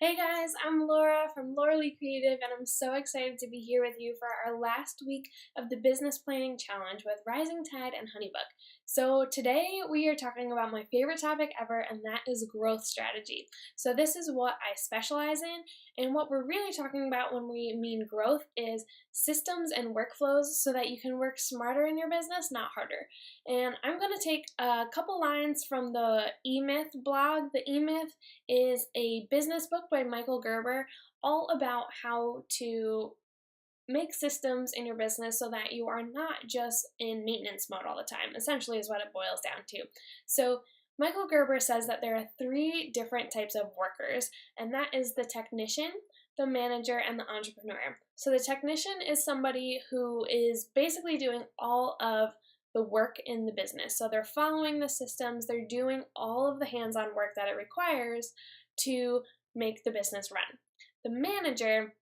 Hey guys, I'm Laura from Laura Lee Creative, and I'm so excited to be here with you for our last week of the Business Planning Challenge with Rising Tide and Honeybook. So today we are talking about my favorite topic ever, and that is growth strategy. So this is what I specialize in, and what we're really talking about when we mean growth is systems and workflows so that you can work smarter in your business, not harder. And I'm going to take a couple lines from the eMyth blog. The eMyth is a business book by Michael Gerber, all about how to make systems in your business so that you are not just in maintenance mode all the time, essentially, is what it boils down to. So, Michael Gerber says that there are three different types of workers, and that is the technician, the manager, and the entrepreneur. So, the technician is somebody who is basically doing all of the work in the business. So, they're following the systems, they're doing all of the hands on work that it requires to make the business run. The manager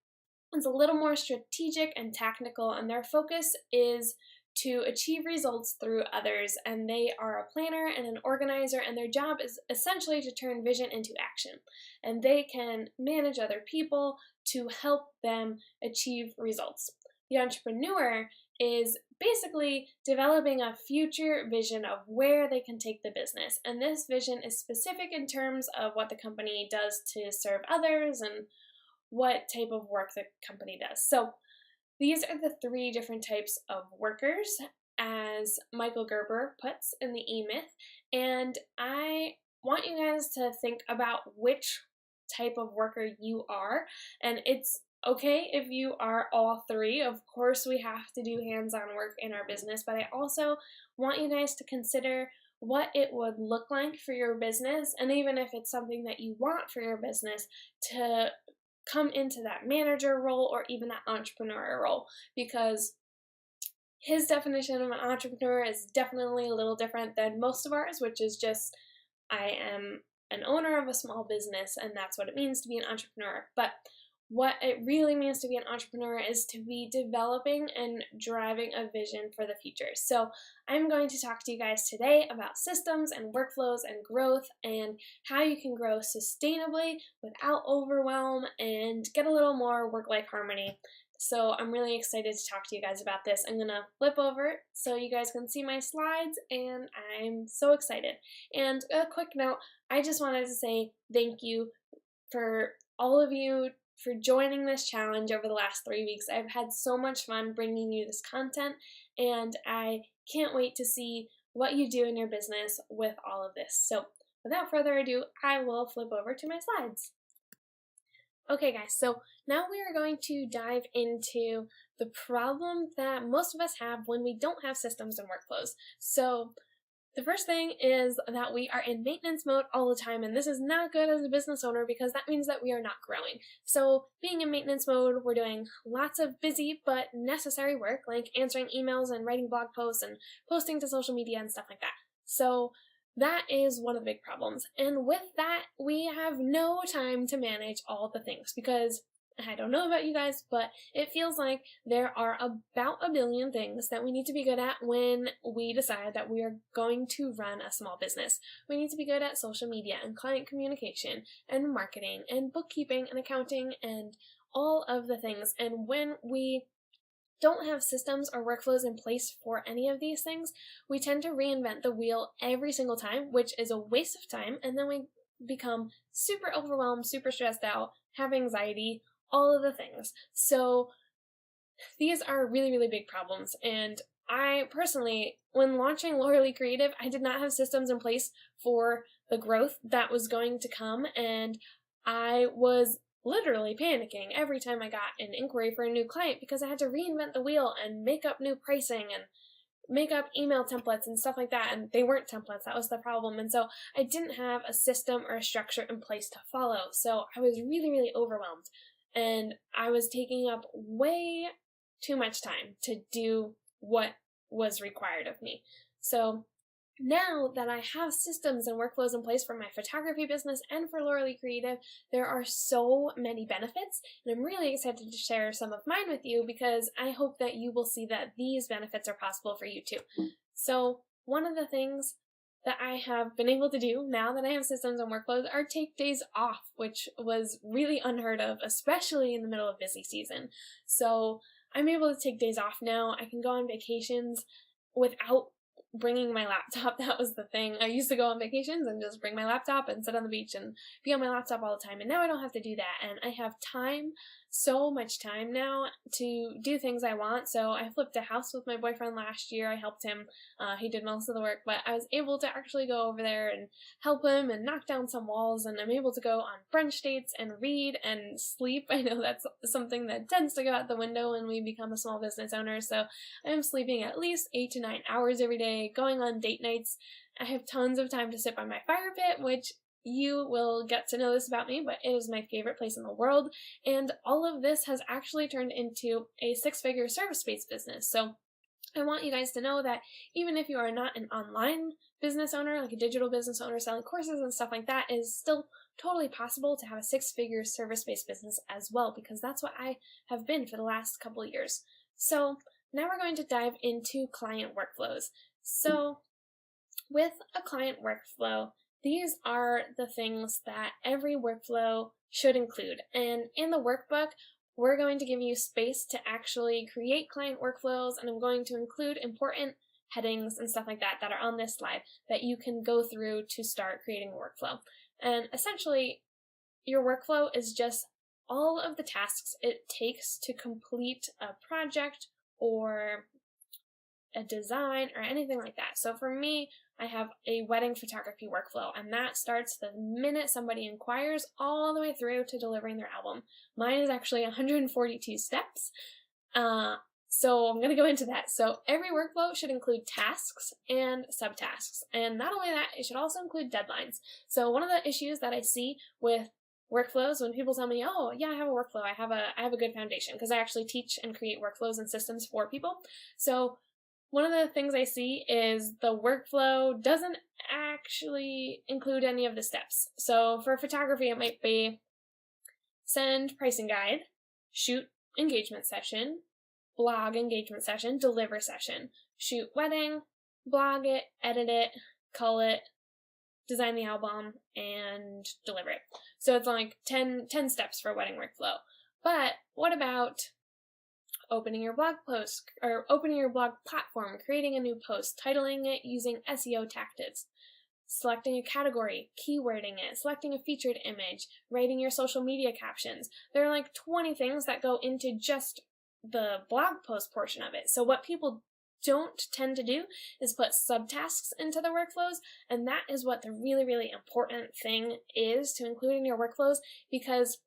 is a little more strategic and tactical, and their focus is to achieve results through others. And they are a planner and an organizer, and their job is essentially to turn vision into action. And they can manage other people to help them achieve results. The entrepreneur is basically developing a future vision of where they can take the business. And this vision is specific in terms of what the company does to serve others and what type of work the company does. So these are the three different types of workers, as Michael Gerber puts in the eMyth. And I want you guys to think about which type of worker you are. And it's okay if you are all three. Of course, we have to do hands-on work in our business, but I also want you guys to consider what it would look like for your business, and even if it's something that you want for your business, to come into that manager role or even that entrepreneur role, because his definition of an entrepreneur is definitely a little different than most of ours, which is just I am an owner of a small business and that's what it means to be an entrepreneur. But what it really means to be an entrepreneur is to be developing and driving a vision for the future. So I'm going to talk to you guys today about systems and workflows and growth and how you can grow sustainably without overwhelm and get a little more work-life harmony. So I'm really excited to talk to you guys about this. I'm going to flip over so you guys can see my slides, and I'm so excited. And a quick note, I just wanted to say thank you for all of you for joining this challenge over the last 3 weeks. I've had so much fun bringing you this content, and I can't wait to see what you do in your business with all of this. So without further ado, I will flip over to my slides. Okay guys, so now we are going to dive into the problem that most of us have when we don't have systems and workflows. So the first thing is that we are in maintenance mode all the time, and this is not good as a business owner because that means that we are not growing. So being in maintenance mode, we're doing lots of busy but necessary work, like answering emails and writing blog posts and posting to social media and stuff like that. So that is one of the big problems. And with that, we have no time to manage all the things because I don't know about you guys, but it feels like there are about a billion things that we need to be good at when we decide that we are going to run a small business. We need to be good at social media and client communication and marketing and bookkeeping and accounting and all of the things. And when we don't have systems or workflows in place for any of these things, we tend to reinvent the wheel every single time, which is a waste of time, and then we become super overwhelmed, super stressed out, have anxiety, all of the things. So these are really, really big problems, and I personally, when launching Laura Lee Creative, I did not have systems in place for the growth that was going to come, and I was literally panicking every time I got an inquiry for a new client because I had to reinvent the wheel and make up new pricing and make up email templates and stuff like that, and they weren't templates. That was the problem. And so I didn't have a system or a structure in place to follow, so I was really, really overwhelmed, and I was taking up way too much time to do what was required of me. So now that I have systems and workflows in place for my photography business and for Laura Lee Creative, there are so many benefits, and I'm really excited to share some of mine with you because I hope that you will see that these benefits are possible for you too. So one of the things that I have been able to do now that I have systems and workflows are take days off, which was really unheard of, especially in the middle of busy season. So I'm able to take days off now. I can go on vacations without bringing my laptop. That was the thing. I used to go on vacations and just bring my laptop and sit on the beach and be on my laptop all the time. And now I don't have to do that. And I have time, so much time now to do things I want. So I flipped a house with my boyfriend last year. I helped him. He did most of the work, but I was able to actually go over there and help him and knock down some walls. And I'm able to go on brunch dates and read and sleep. I know that's something that tends to go out the window when we become a small business owner. So I'm sleeping at least 8 to 9 hours every day, going on date nights. I have tons of time to sit by my fire pit, which you will get to know this about me, but it is my favorite place in the world. And all of this has actually turned into a 6-figure service-based business. So I want you guys to know that even if you are not an online business owner, like a digital business owner selling courses and stuff like that, it is still totally possible to have a 6-figure service-based business as well, because that's what I have been for the last couple of years. So now we're going to dive into client workflows. So with a client workflow, these are the things that every workflow should include. And in the workbook, we're going to give you space to actually create client workflows, and I'm going to include important headings and stuff like that that are on this slide that you can go through to start creating a workflow. And essentially, your workflow is just all of the tasks it takes to complete a project or a design or anything like that. So for me, I have a wedding photography workflow, and that starts the minute somebody inquires all the way through to delivering their album. Mine is actually 142 steps. So I'm going to go into that. So every workflow should include tasks and subtasks. And not only that, it should also include deadlines. So one of the issues that I see with workflows when people tell me, oh yeah, I have a workflow, I have a good foundation, because I actually teach and create workflows and systems for people. So one of the things I see is the workflow doesn't actually include any of the steps. So for photography, it might be send pricing guide, shoot engagement session, blog engagement session, deliver session, shoot wedding, blog it, edit it, cull it, design the album, and deliver it. So it's like 10 steps for a wedding workflow. But what about opening your blog post, or opening your blog platform, creating a new post, titling it using SEO tactics, selecting a category, keywording it, selecting a featured image, writing your social media captions? There are like 20 things that go into just the blog post portion of it. So what people don't tend to do is put subtasks into the workflows, and that is what the really, really important thing is to include in your workflows, because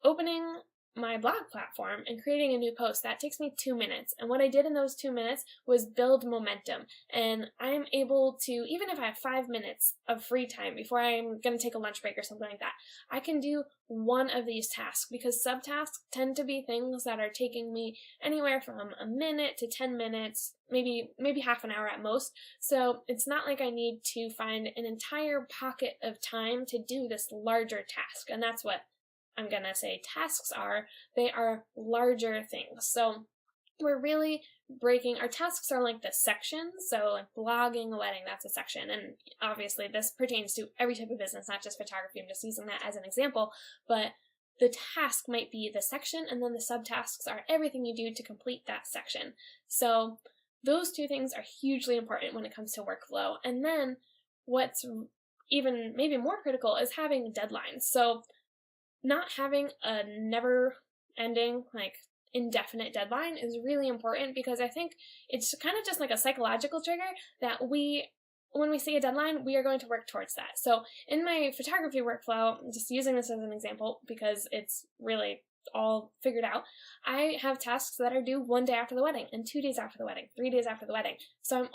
opening my blog platform and creating a new post, that takes me 2 minutes. And what I did in those 2 minutes was build momentum. And I'm able to, even if I have 5 minutes of free time before I'm going to take a lunch break or something like that, I can do one of these tasks, because subtasks tend to be things that are taking me anywhere from a minute to 10 minutes, maybe half an hour at most. So it's not like I need to find an entire pocket of time to do this larger task. And that's what I'm gonna say tasks are. They are larger things. So we're really breaking, our tasks are like the sections. So like blogging a wedding, that's a section. And obviously this pertains to every type of business, not just photography. I'm just using that as an example. But the task might be the section, and then the subtasks are everything you do to complete that section. So those two things are hugely important when it comes to workflow. And then what's even maybe more critical is having deadlines. So not having a never-ending, like, indefinite deadline is really important, because I think it's kind of just like a psychological trigger that when we see a deadline, we are going to work towards that. So in my photography workflow, just using this as an example because it's really all figured out, I have tasks that are due 1 day after the wedding, and 2 days after the wedding, 3 days after the wedding. So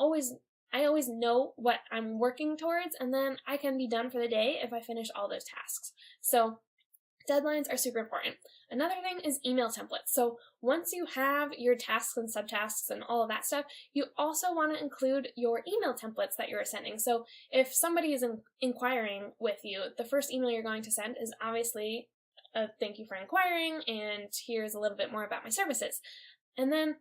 I always know what I'm working towards, and then I can be done for the day if I finish all those tasks. So deadlines are super important. Another thing is email templates. So once you have your tasks and subtasks and all of that stuff, you also want to include your email templates that you're sending. So if somebody is inquiring with you, the first email you're going to send is obviously a thank you for inquiring, and here's a little bit more about my services. And then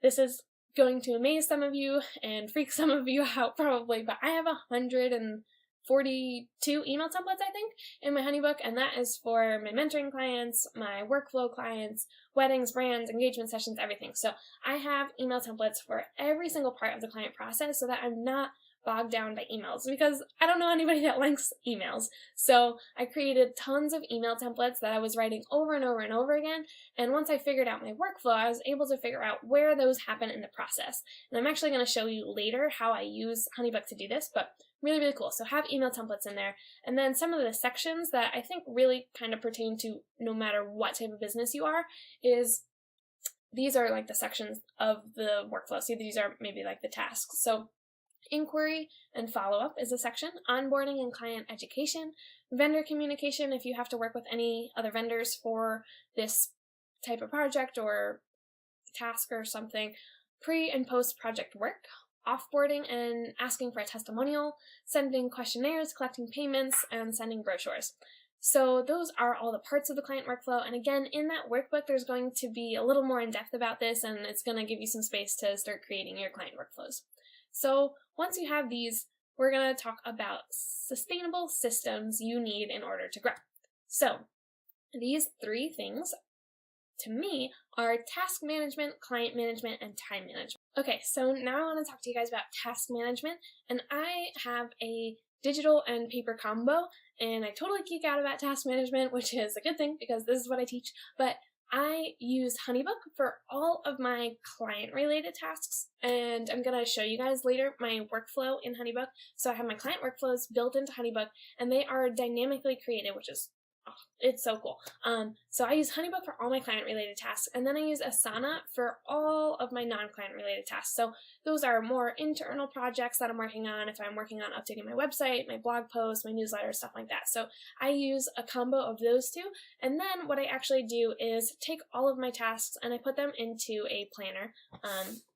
this is going to amaze some of you and freak some of you out probably, but I have 142 email templates, I think, in my HoneyBook, and that is for my mentoring clients, my workflow clients, weddings, brands, engagement sessions, everything. So I have email templates for every single part of the client process so that I'm not bogged down by emails, because I don't know anybody that likes emails. So I created tons of email templates that I was writing over and over and over again, and once I figured out my workflow, I was able to figure out where those happen in the process. And I'm actually going to show you later how I use HoneyBook to do this, but really, really cool. So have email templates in there. And then some of the sections that I think really kind of pertain to no matter what type of business you are is these are like the sections of the workflow. So these are maybe like the tasks. So inquiry and follow-up is a section, onboarding and client education, vendor communication if you have to work with any other vendors for this type of project or task or something, pre and post project work, offboarding and asking for a testimonial, sending questionnaires, collecting payments, and sending brochures. So those are all the parts of the client workflow, and again, in that workbook there's going to be a little more in depth about this, and it's going to give you some space to start creating your client workflows. So once you have these, we're going to talk about sustainable systems you need in order to grow. So these three things, to me, are task management, client management, and time management. Okay, so now I want to talk to you guys about task management, and I have a digital and paper combo, and I totally geek out about task management, which is a good thing because this is what I teach, but I use HoneyBook for all of my client-related tasks, and I'm going to show you guys later my workflow in HoneyBook. So I have my client workflows built into HoneyBook, and they are dynamically created, which is it's so cool. So I use HoneyBook for all my client-related tasks, and then I use Asana for all of my non-client-related tasks. So those are more internal projects that I'm working on, if I'm working on updating my website, my blog posts, my newsletter, stuff like that. So I use a combo of those two, and then what I actually do is take all of my tasks and I put them into a planner.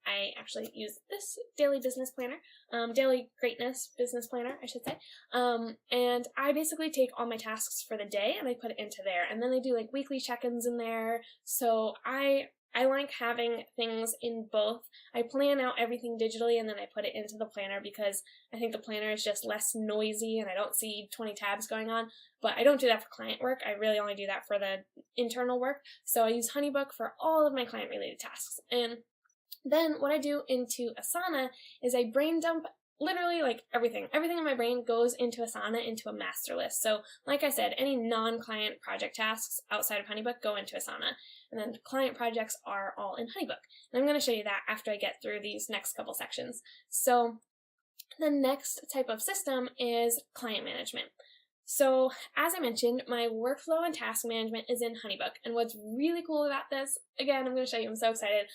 I actually use this daily business planner, daily greatness business planner, I should say. And I basically take all my tasks for the day and I put it into there. And then I do like weekly check-ins in there. So I like having things in both. I plan out everything digitally and then I put it into the planner because I think the planner is just less noisy and I don't see 20 tabs going on. But I don't do that for client work. I really only do that for the internal work. So I use HoneyBook for all of my client-related tasks. And then what I do into Asana is I brain dump literally like everything. Everything in my brain goes into Asana into a master list. So like I said, any non-client project tasks outside of HoneyBook go into Asana. And then client projects are all in HoneyBook. And I'm going to show you that after I get through these next couple sections. So the next type of system is client management. So as I mentioned, my workflow and task management is in HoneyBook, and what's really cool about this, again, I'm going to show you, I'm so excited,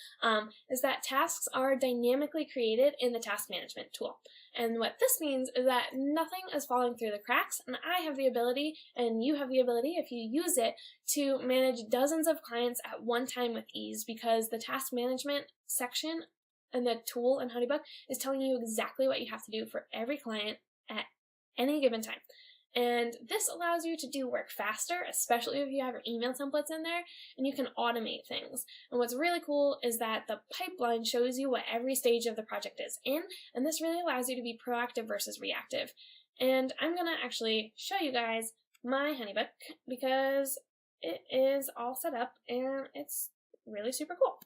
is that tasks are dynamically created in the task management tool. And what this means is that nothing is falling through the cracks, and I have the ability, and you have the ability, if you use it, to manage dozens of clients at one time with ease, because the task management section and the tool in HoneyBook is telling you exactly what you have to do for every client at any given time. And this allows you to do work faster, especially if you have your email templates in there, and you can automate things. And what's really cool is that the pipeline shows you what every stage of the project is in, and this really allows you to be proactive versus reactive. And I'm going to actually show you guys my HoneyBook because it is all set up and it's really super cool.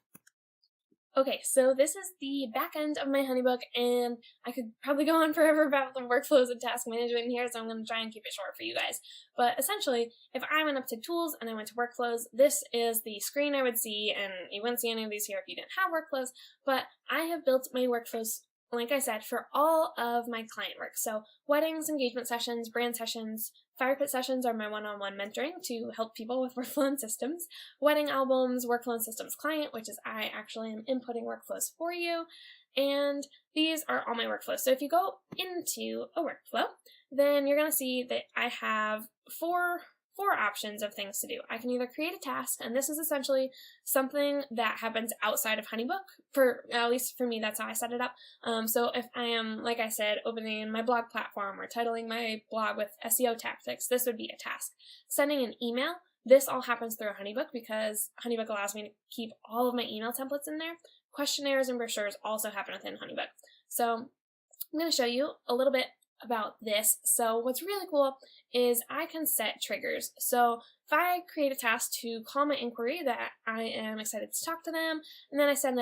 Okay, so this is the back end of my HoneyBook, and I could probably go on forever about the workflows and task management in here, so I'm going to try and keep it short for you guys. But essentially, if I went up to Tools and I went to Workflows, this is the screen I would see, and you wouldn't see any of these here if you didn't have workflows, but I have built my workflows, like I said, for all of my client work. So weddings, engagement sessions, brand sessions, Fire Pit sessions are my one-on-one mentoring to help people with workflow and systems. Wedding albums, workflow and systems client, which is I actually am inputting workflows for you. And these are all my workflows. So if you go into a workflow, then you're going to see that I have four options of things to do. I can either create a task, and this is essentially something that happens outside of HoneyBook. At least for me, that's how I set it up. So if I am, like I said, opening my blog platform or titling my blog with SEO tactics, this would be a task. Sending an email, this all happens through HoneyBook because HoneyBook allows me to keep all of my email templates in there. questionnaires and brochures also happen within HoneyBook. So I'm going to show you a little bit about this. So what's really cool is I can set triggers. So if I create a task to call my inquiry that I am excited to talk to them, and then I send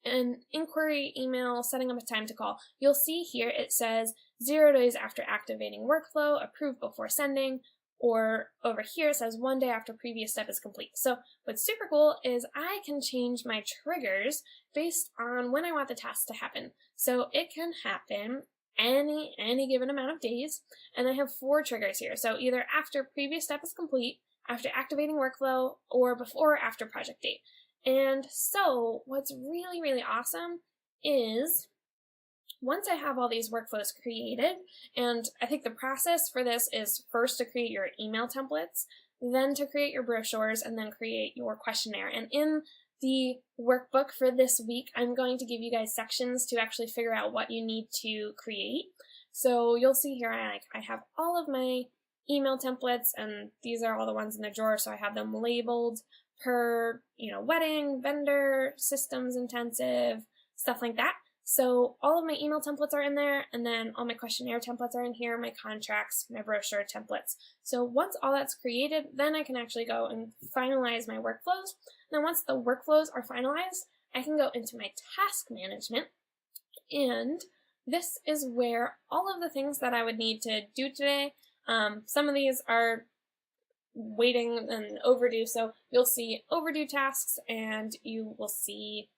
an inquiry email setting up a time to call, you'll see here it says 0 days after activating workflow, approved before sending, or over here it says 1 day after previous step is complete. So what's super cool is I can change my triggers based on when I want the task to happen. So it can happen any given amount of days, and I have 4 triggers here. So either after previous step is complete, after activating workflow, or before or after project date. And so what's really, really awesome is once I have all these workflows created, and I think the process for this is first to create your email templates, then to create your brochures, and then create your questionnaire. And in the workbook for this week, I'm going to give you guys sections to actually figure out what you need to create. So you'll see here I have all of my email templates, and these are all the ones in the drawer, so I have them labeled per, wedding, vendor, systems intensive, stuff like that. So all of my email templates are in there, and then all my questionnaire templates are in here, my contracts, my brochure templates. So once all that's created, then I can actually go and finalize my workflows. Then once the workflows are finalized, I can go into my task management, and this is where all of the things that I would need to do today, some of these are waiting and overdue, so you'll see overdue tasks and you will see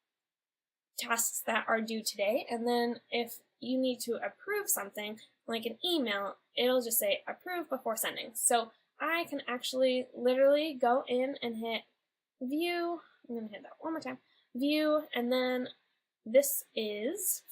tasks that are due today. And then if you need to approve something like an email, it'll just say approve before sending. So I can actually literally go in and hit view. I'm going to hit that one more time, view, and then this is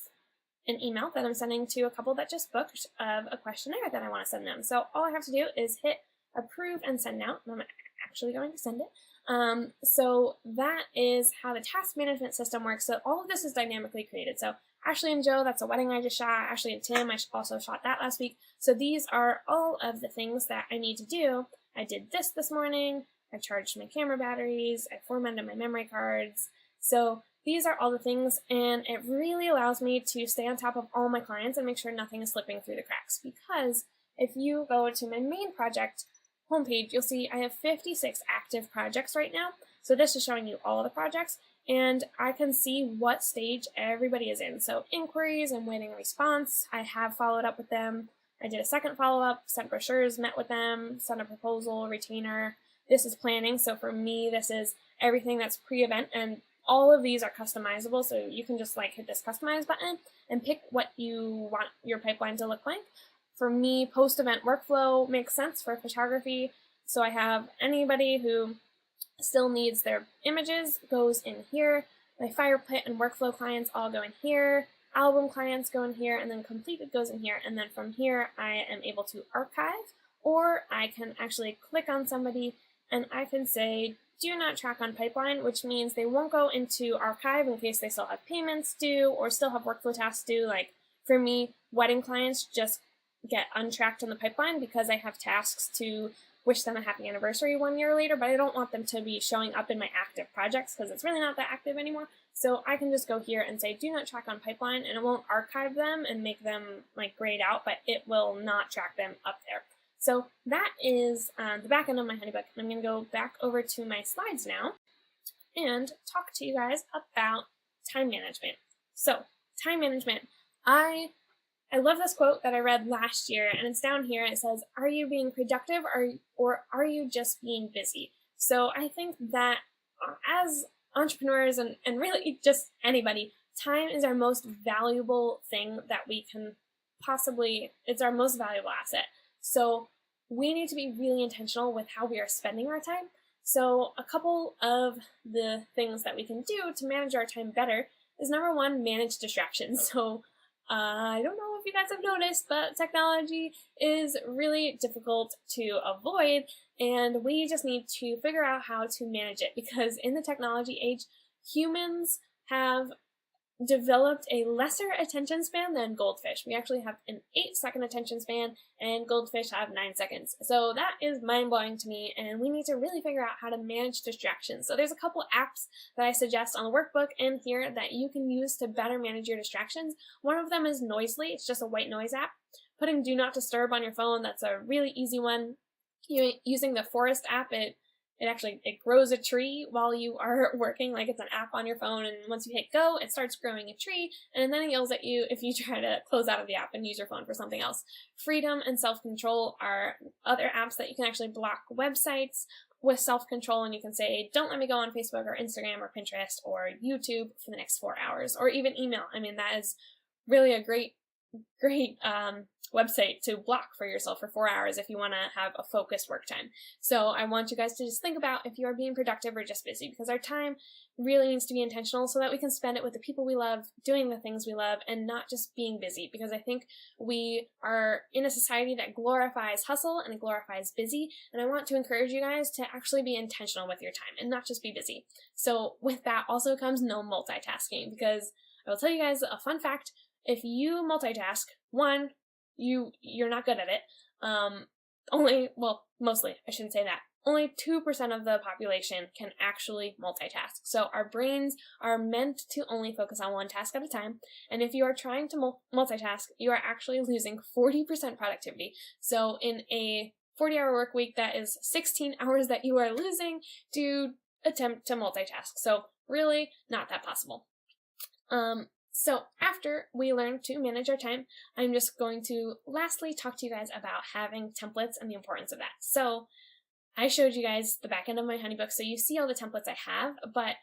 an email that I'm sending to a couple that just booked of a questionnaire that I want to send them. So all I have to do is hit approve and send out, and I'm actually going to send it. So that is how the task management system works. So all of this is dynamically created. So Ashley and Joe, that's a wedding I just shot. Ashley and Tim, I also shot that last week. So these are all of the things that I need to do. I did this morning. I charged my camera batteries. I formatted my memory cards. So these are all the things, and it really allows me to stay on top of all my clients and make sure nothing is slipping through the cracks. Because if you go to my main project homepage, you'll see I have 56 active projects right now. So this is showing you all of the projects, and I can see what stage everybody is in. So inquiries, I'm waiting a response. I have followed up with them. I did a second follow-up, sent brochures, met with them, sent a proposal, retainer. This is planning. So for me, this is everything that's pre-event, and all of these are customizable. So you can just hit this customize button and pick what you want your pipeline to look like. For me, post-event workflow makes sense for photography. So I have anybody who still needs their images goes in here. My fire pit and workflow clients all go in here. Album clients go in here, and then completed goes in here. And then from here, I am able to archive, or I can actually click on somebody and I can say, do not track on pipeline, which means they won't go into archive in case they still have payments due or still have workflow tasks due. Like for me, wedding clients just get untracked in the pipeline because I have tasks to wish them a happy anniversary 1 year later, but I don't want them to be showing up in my active projects because it's really not that active anymore. So I can just go here and say, do not track on pipeline, and it won't archive them and make them grayed out, but it will not track them up there. So that is the back end of my HoneyBook. I'm going to go back over to my slides now and talk to you guys about time management. So time management, I love this quote that I read last year, and it's down here. It says, are you being productive or are you just being busy? So I think that as entrepreneurs and really just anybody, time is our most valuable thing that we can it's our most valuable asset. So we need to be really intentional with how we are spending our time. So a couple of the things that we can do to manage our time better is, number one, manage distractions. So I don't know if you guys have noticed, but technology is really difficult to avoid, and we just need to figure out how to manage it, because in the technology age, humans have developed a lesser attention span than goldfish. We actually have an 8-second attention span, and goldfish have 9 seconds. So that is mind-blowing to me, and we need to really figure out how to manage distractions. So there's a couple apps that I suggest on the workbook and here that you can use to better manage your distractions. One of them is Noisely. It's just a white noise app. Putting Do Not Disturb on your phone, that's a really easy one. Using the Forest app, it grows a tree while you are working, like it's an app on your phone, and once you hit go, it starts growing a tree, and then it yells at you if you try to close out of the app and use your phone for something else. Freedom and Self-Control are other apps that you can actually block websites with self-control, and you can say, don't let me go on Facebook or Instagram or Pinterest or YouTube for the next 4 hours, or even email. I mean, that is really a great website to block for yourself for 4 hours if you want to have a focused work time. So I want you guys to just think about if you are being productive or just busy, because our time really needs to be intentional so that we can spend it with the people we love, doing the things we love, and not just being busy, because I think we are in a society that glorifies hustle and it glorifies busy, and I want to encourage you guys to actually be intentional with your time and not just be busy. So with that also comes no multitasking, because I will tell you guys a fun fact. If you multitask, one, you're not good at it. Mostly, I shouldn't say that. Only 2% of the population can actually multitask. So our brains are meant to only focus on one task at a time. And if you are trying to multitask, you are actually losing 40% productivity. So in a 40-hour work week, that is 16 hours that you are losing to attempt to multitask. So really not that possible. So after we learn to manage our time, I'm just going to lastly talk to you guys about having templates and the importance of that. So I showed you guys the back end of my HoneyBook, so you see all the templates I have, but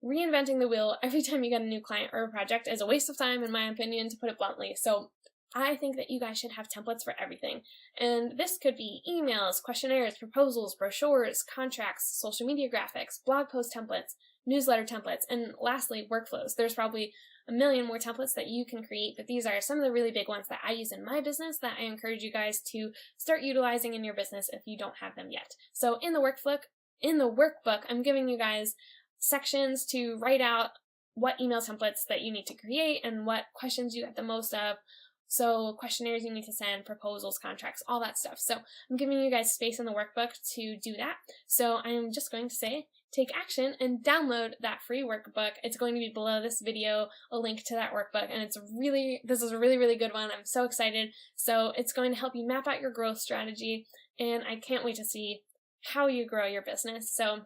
reinventing the wheel every time you get a new client or a project is a waste of time, in my opinion, to put it bluntly. So I think that you guys should have templates for everything. And this could be emails, questionnaires, proposals, brochures, contracts, social media graphics, blog post templates, newsletter templates, and lastly, workflows. There's probably a million more templates that you can create, but these are some of the really big ones that I use in my business that I encourage you guys to start utilizing in your business if you don't have them yet. So in the workbook, I'm giving you guys sections to write out what email templates that you need to create and what questions you get the most of. So questionnaires you need to send, proposals, contracts, all that stuff. So I'm giving you guys space in the workbook to do that. So I'm just going to say, take action and download that free workbook. It's going to be below this video, a link to that workbook, and this is a really, really good one. I'm so excited. So it's going to help you map out your growth strategy, and I can't wait to see how you grow your business. So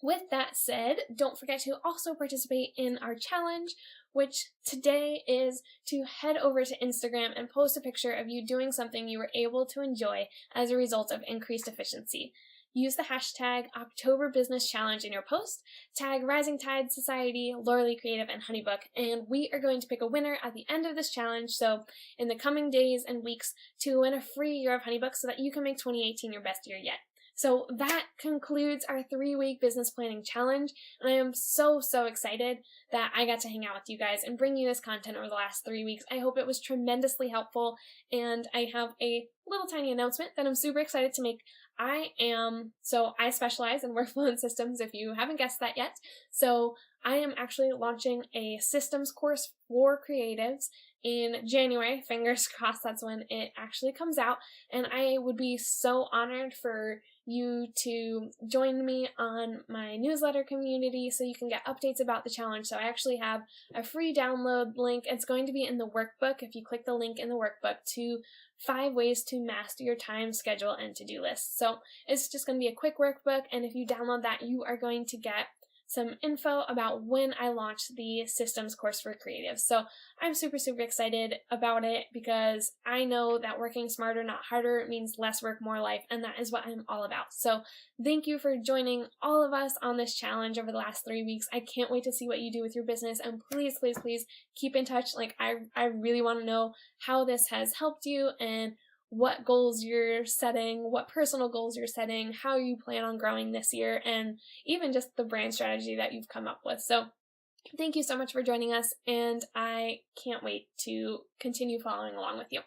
with that said, don't forget to also participate in our challenge, which today is to head over to Instagram and post a picture of you doing something you were able to enjoy as a result of increased efficiency. Use the hashtag #OctoberBusinessChallenge in your post, tag Rising Tide Society, Lorelei Creative, and HoneyBook, and we are going to pick a winner at the end of this challenge, so in the coming days and weeks, to win a free year of HoneyBook so that you can make 2018 your best year yet. So that concludes our 3-week business planning challenge, and I am so, so excited that I got to hang out with you guys and bring you this content over the last 3 weeks. I hope it was tremendously helpful, and I have a little tiny announcement that I'm super excited to make. I specialize in workflow and systems, if you haven't guessed that yet. So I am actually launching a systems course for creatives in January. Fingers crossed that's when it actually comes out. And I would be so honored for you to join me on my newsletter community so you can get updates about the challenge. So I actually have a free download link. It's going to be in the workbook if you click the link in the workbook to 5 ways to master your time, schedule, and to-do list. So it's just going to be a quick workbook, and if you download that, you are going to get some info about when I launch the systems course for creatives. So I'm super, super excited about it because I know that working smarter, not harder, means less work, more life, and that is what I'm all about. So thank you for joining all of us on this challenge over the last 3 weeks. I can't wait to see what you do with your business, and please, please, please keep in touch. Like, I really want to know how this has helped you and what goals you're setting, what personal goals you're setting, how you plan on growing this year, and even just the brand strategy that you've come up with. So thank you so much for joining us, and I can't wait to continue following along with you.